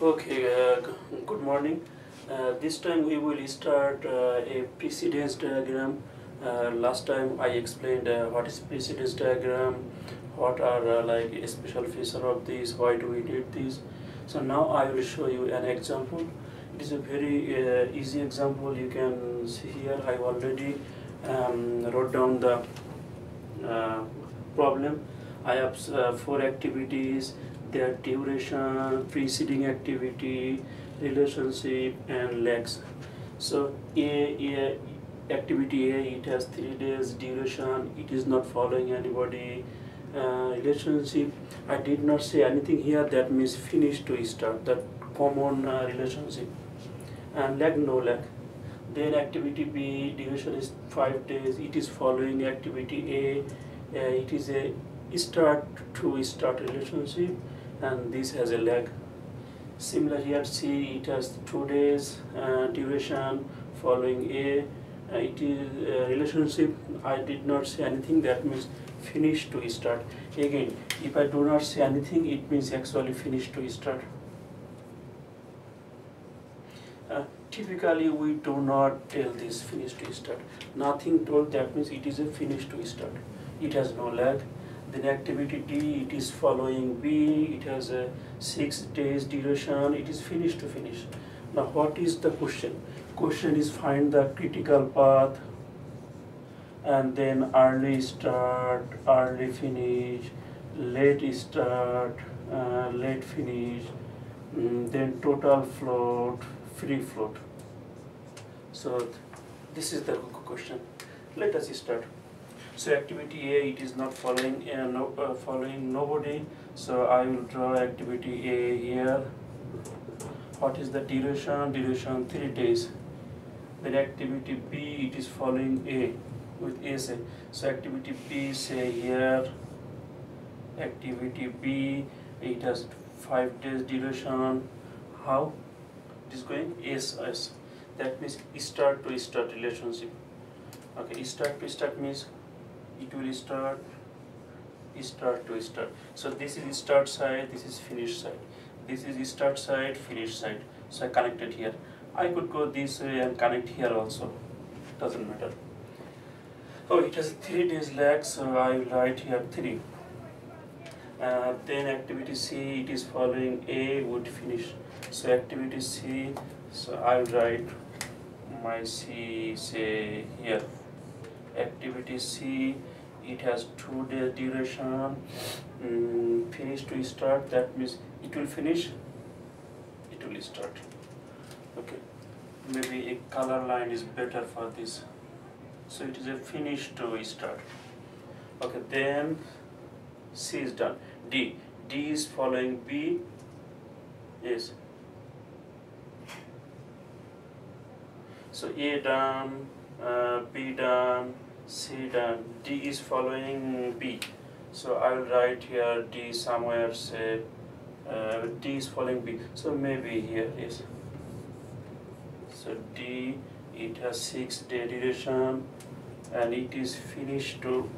Okay, good morning. This time we will start a precedence diagram. Last time I explained what is precedence diagram, what are like a special feature of this, why do we need this. So now I will show you an example. It is a very easy example. You can see here I already wrote down the problem. I have 4 activities, their duration, preceding activity, relationship, and legs. So activity A, it has 3 days duration, it is not following anybody. Relationship, I did not say anything here, that means finish to start, that common relationship. And leg, no leg. Then activity B, duration is 5 days, it is following activity A. It is a start to start relationship, and this has a leg. Similar here, C, it has 2 days duration following A. It is relationship, I did not say anything, that means finish to start. Again, if I do not say anything, it means actually finish to start. Typically we do not tell this finish to start. Nothing told, that means it is a finish to start. It has no lag. Then activity D, it is following B, it has a 6 days duration, it is finish to finish. Now what is the question? Question is find the critical path, and then early start, early finish, late start, late finish, then total float, free float. So this is the question. Let us start. So activity A, it is not following following nobody. So I will draw activity A here. What is the duration? Duration 3 days. Then activity B, it is following A with A say. So activity B say here. Activity B, it has 5 days duration. How it is going? S. That means start to start relationship. Okay, start to start means it will start to start. So this is start side, this is finish side. This is start side, finish side. So I connected here. I could go this way and connect here also. Doesn't matter. Oh, it has 3 days lag, so I will write here 3. Then activity C, it is following A would finish. So activity C, so I will write my C say here. Activity C, it has 2 days duration, finish to start, that means it will finish, it will start. Okay, maybe a color line is better for this. So it is a finish to start. Okay, then C is done. D is following B, yes. So A done, B done, C done, D is following B. So I will write here D somewhere, say D is following B. So maybe here is. So D, it has 6 day duration and it is finished to.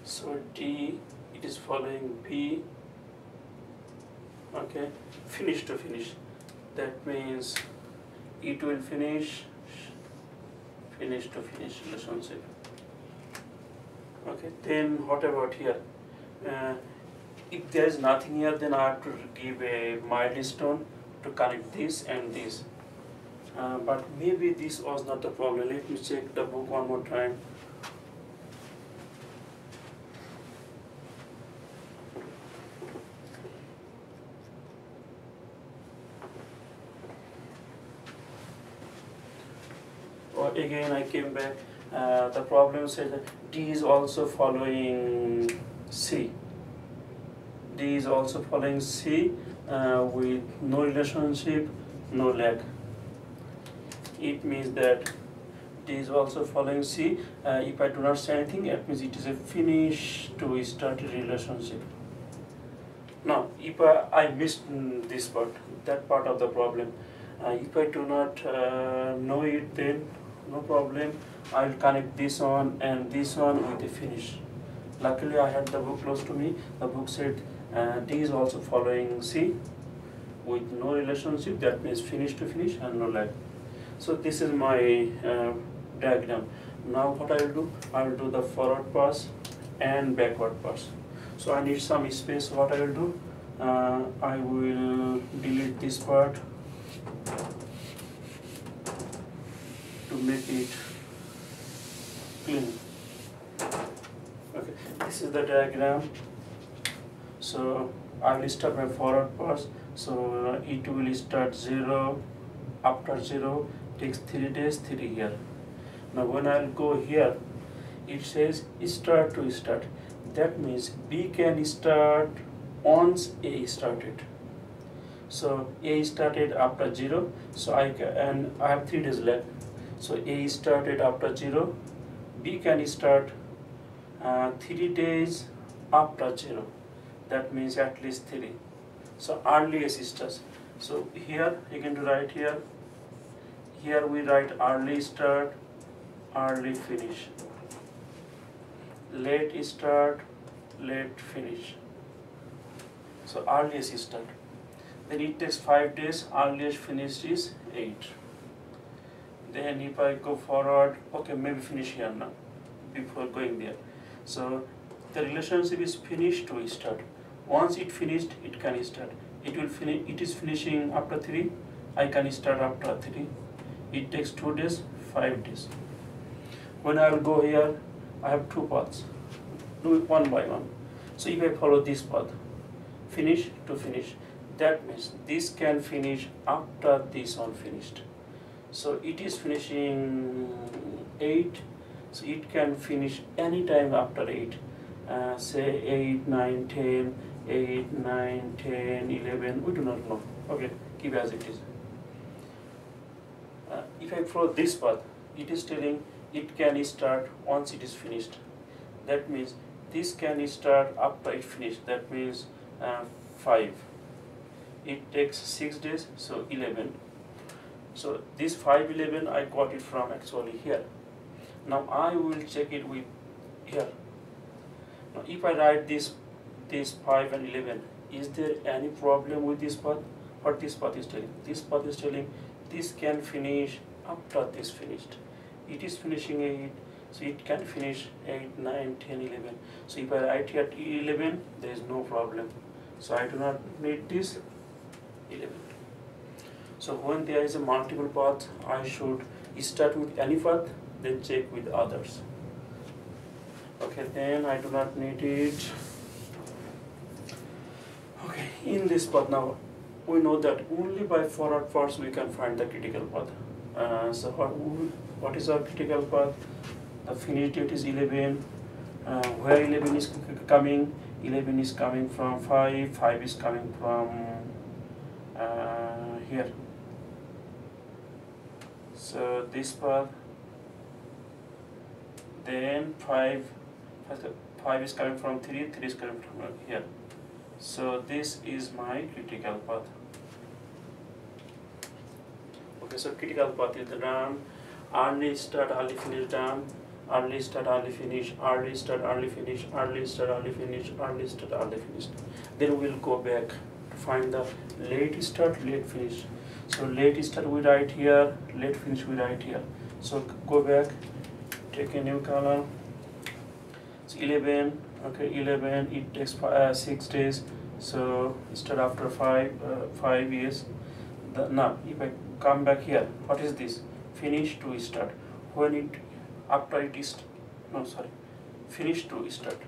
So D, it is following B. Okay, finish to finish. That means it will finish to finish relationship. Okay, then what about here? If there is nothing here, then I have to give a milestone to connect this and this. But maybe this was not the problem. Let me check the book one more time. Again I came back, the problem said that D is also following C. D is also following C with no relationship, no lag. It means that D is also following C. If I do not say anything, it means it is a finish to start a relationship. Now, if I missed this part, that part of the problem. If I do not know it, then no problem. I will connect this one and this one with a finish. Luckily I had the book close to me. The book said D is also following C with no relationship, that means finish to finish and no lag. So this is my diagram. Now what I will do, I will do the forward pass and backward pass. So I need some space. What I will do, I will delete this part to make it clean. Okay, this is the diagram. So I will start my forward pass. So it will start 0, after 0 takes 3 days, 3 here. Now when I will go here, it says start to start. That means B can start once A started. So A started after 0, so I have 3 days left. So A started after 0, B can start 3 days after 0. That means at least 3. So earliest starts. So here you can write here. Here we write early start, early finish. Late start, late finish. So earliest start. Then it takes 5 days. Earliest finish is 8. Then if I go forward, okay, maybe finish here now before going there. So the relationship is finish to start. Once it finished, it can start. It will finish. It is finishing after 3. I can start after 3. It takes 2 days, 5 days. When I will go here, I have 2 paths. Do it one by one. So if I follow this path, finish to finish, that means this can finish after this one finished. So it is finishing 8. So it can finish anytime after 8. Say 8, 9, 10, 8, 9, 10, 11, we do not know. Okay, keep as it is. If I follow this path, it is telling it can start once it is finished. That means this can start after it finished. That means 5. It takes 6 days, so 11. So this 5, 11 I got it from actually here. Now I will check it with here. Now if I write this 5 and 11, is there any problem with this path? What this path is telling? This path is telling this can finish after this finished. It is finishing 8, so it can finish 8, 9, 10, 11. So if I write here 11, there is no problem. So I do not need this 11. So when there is a multiple path, I should start with any path, then check with others. Okay, then I do not need it. Okay, in this path now, we know that only by forward paths we can find the critical path. So what is our critical path? The finish date is 11. Where 11 is coming? 11 is coming from 5. 5 is coming from here. So this path. Then 5 is coming from 3. 3 is coming from here. So this is my critical path. Okay, so critical path is the done. Early start, early finish done. Early start, early finish. Early start, early finish. Early start, early finish. Early start, early finish. Then we'll go back to find the late start, late finish. So late start we write here. Late finish we write here. So go back. Take a new column. It's 11. Okay, 11. It takes 6 days. So start after 5 years. Now if I come back here, what is this? Finish to start. When it after it is finish to start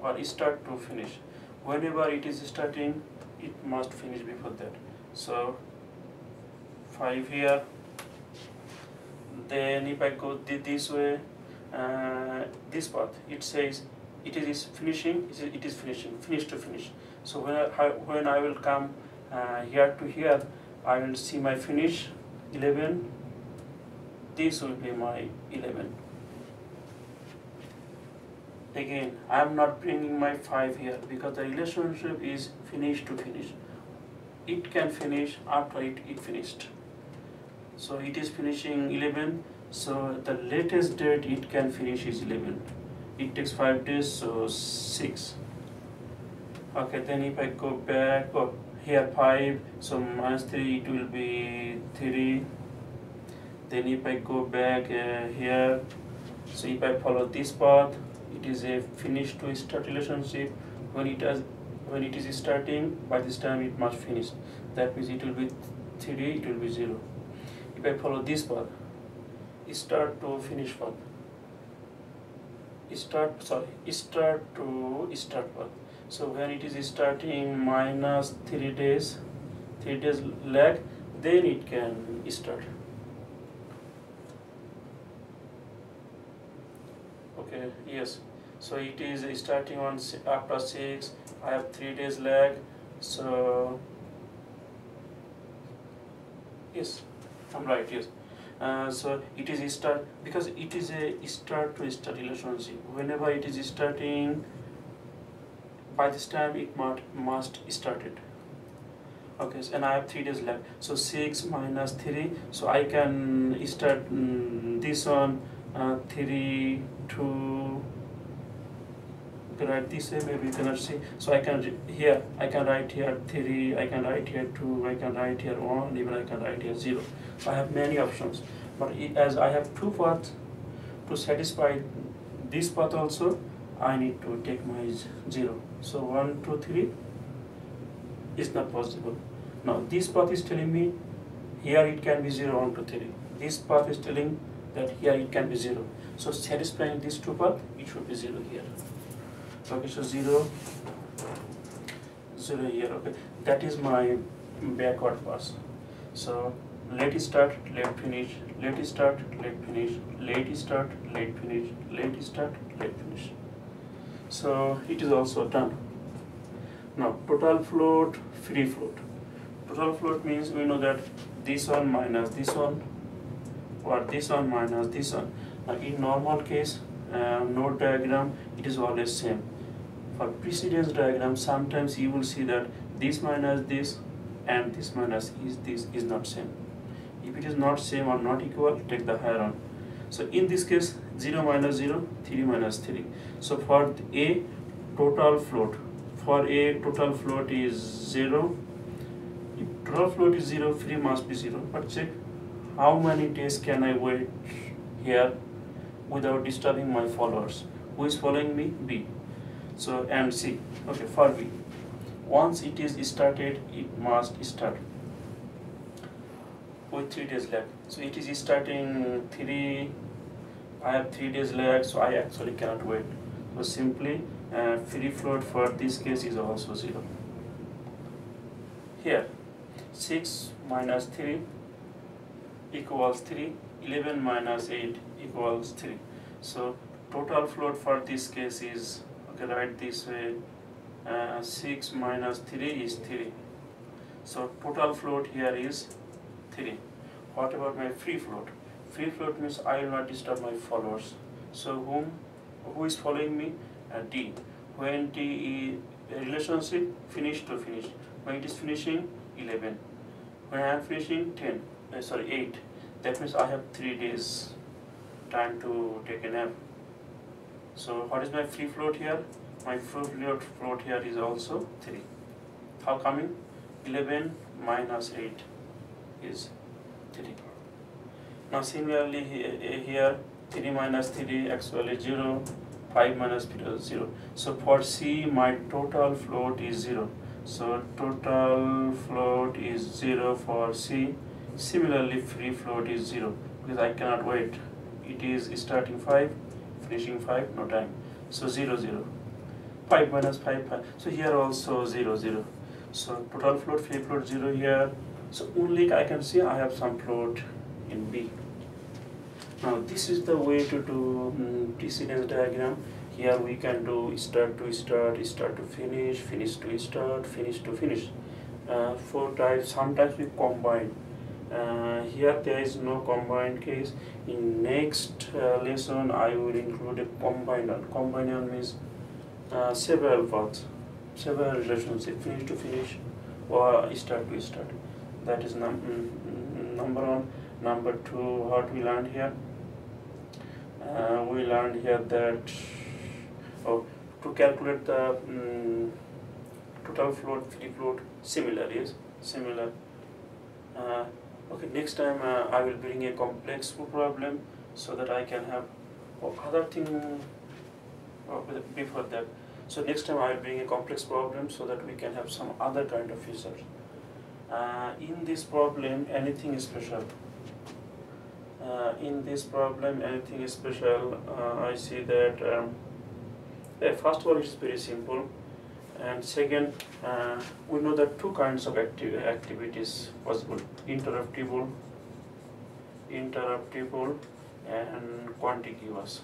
or start to finish. Whenever it is starting, it must finish before that. So 5 here. Then if I go this way, this path, it says it is finishing. It is finishing. Finish to finish. So when I will come here to here, I will see my finish 11. This will be my 11. Again, I am not bringing my 5 here because the relationship is finish to finish. It can finish after it finished. So it is finishing 11. So the latest date it can finish is 11. It takes 5 days, so 6. Okay, then if I go back, oh, here 5, so minus 3 it will be 3. Then if I go back here, so if I follow this path, it is a finish to start relationship. When it is starting, by this time it must finish. That means it will be 3, it will be 0. If I follow this path, start to finish path, start to start path. So when it is starting minus 3 days lag, then it can start. Okay, yes. So it is starting on after 6. I have 3 days lag. So yes, I'm right. Yes. So it is start because it is a start to start relationship. Whenever it is starting, by this time it must started. Okay, so, and I have 3 days left. So 6 minus 3. So I can start this one 3 2. You can write this way, maybe you cannot see. So I can I can write here 3, I can write here 2, I can write here 1, even I can write here 0. So I have many options. But as I have 2 paths, to satisfy this path also, I need to take my 0. So 1, 2, 3 is not possible. Now this path is telling me here it can be 0, 1, 2, 3. This path is telling that here it can be 0. So satisfying these 2 paths, it should be 0 here. Okay, so 0, 0 here. Okay, that is my backward pass. So let start, let finish, let start, let finish, let start, let finish, let start, let finish. So it is also done. Now total float, free float. Total float means we know that this one minus this one, or this one minus this one. Now in normal case, node diagram, it is always same. For precedence diagram, sometimes you will see that this minus this and this minus this is not same. If it is not same or not equal, take the higher one. So in this case, 0 minus 0, 3 minus 3. So for A total float, is 0. If total float is 0, free must be 0. But check how many days can I wait here without disturbing my followers. Who is following me? B. So and C. Okay, for B. Once it is started, it must start with 3 days lag. So it is starting 3. I have 3 days lag, so I actually cannot wait. So simply free float for this case is also 0. Here 6 minus 3 equals 3. 11 minus 8 equals 3. So total float for this case is, okay, write this way, 6 minus 3 is 3. So total float here is 3. What about my free float? Free float means I will not disturb my followers. So who is following me? D. When D is relationship finish to finish. When it is finishing, 11. When I am finishing, 8. That means I have 3 days time to take a nap. So what is my free float here? My free float here is also 3. How coming? 11 minus 8 is 3. Now similarly here 3 minus 3 actually 0. 5 minus 0. So for C, my total float is 0. So total float is 0 for C. Similarly, free float is 0 because I cannot wait. It is starting 5, finishing 5, no time. So 0, 0. 5 minus 5, 5. So here also 0, 0. So total float, free float 0 here. So only I can see I have some float in B. Now this is the way to do precedence diagram. Here we can do start to start, start to finish, finish to start, finish to finish. 4 types. Sometimes we combine. Here there is no combined case. In next lesson I will include a combined one. Combined one means several paths, several relationships, finish to finish or start to start. That is number 1. Number 2, what we learned here? We learned here that to calculate the total float, free float, similar, yes, similar. Okay, next time I will bring a complex problem so that I can have other thing before that. So next time I will bring a complex problem so that we can have some other kind of features. In this problem, anything is special. I see that first of all, it's very simple, and second, we know that two kinds of activities possible: interruptible and contiguous.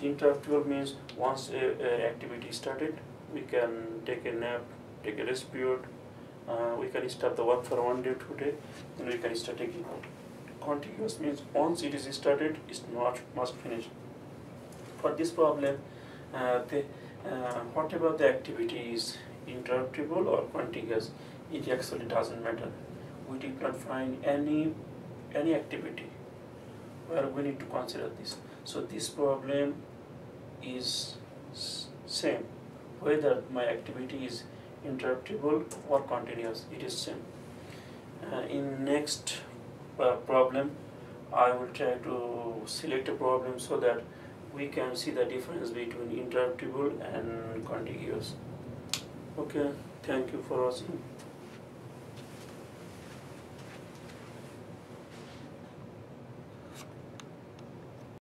Interruptible means once a activity started, we can take a nap, take a rest period. We can stop the work for 1 day, 2 days, then we can start again. Contiguous means once it is started, it's not must finish. For this problem, whatever the activity is interruptible or contiguous, it actually doesn't matter. We did not find any activity where we need to consider this. So this problem is same whether my activity is interruptible or continuous, it is same. In next problem, I will try to select a problem so that we can see the difference between interruptible and contiguous. Okay, thank you for watching.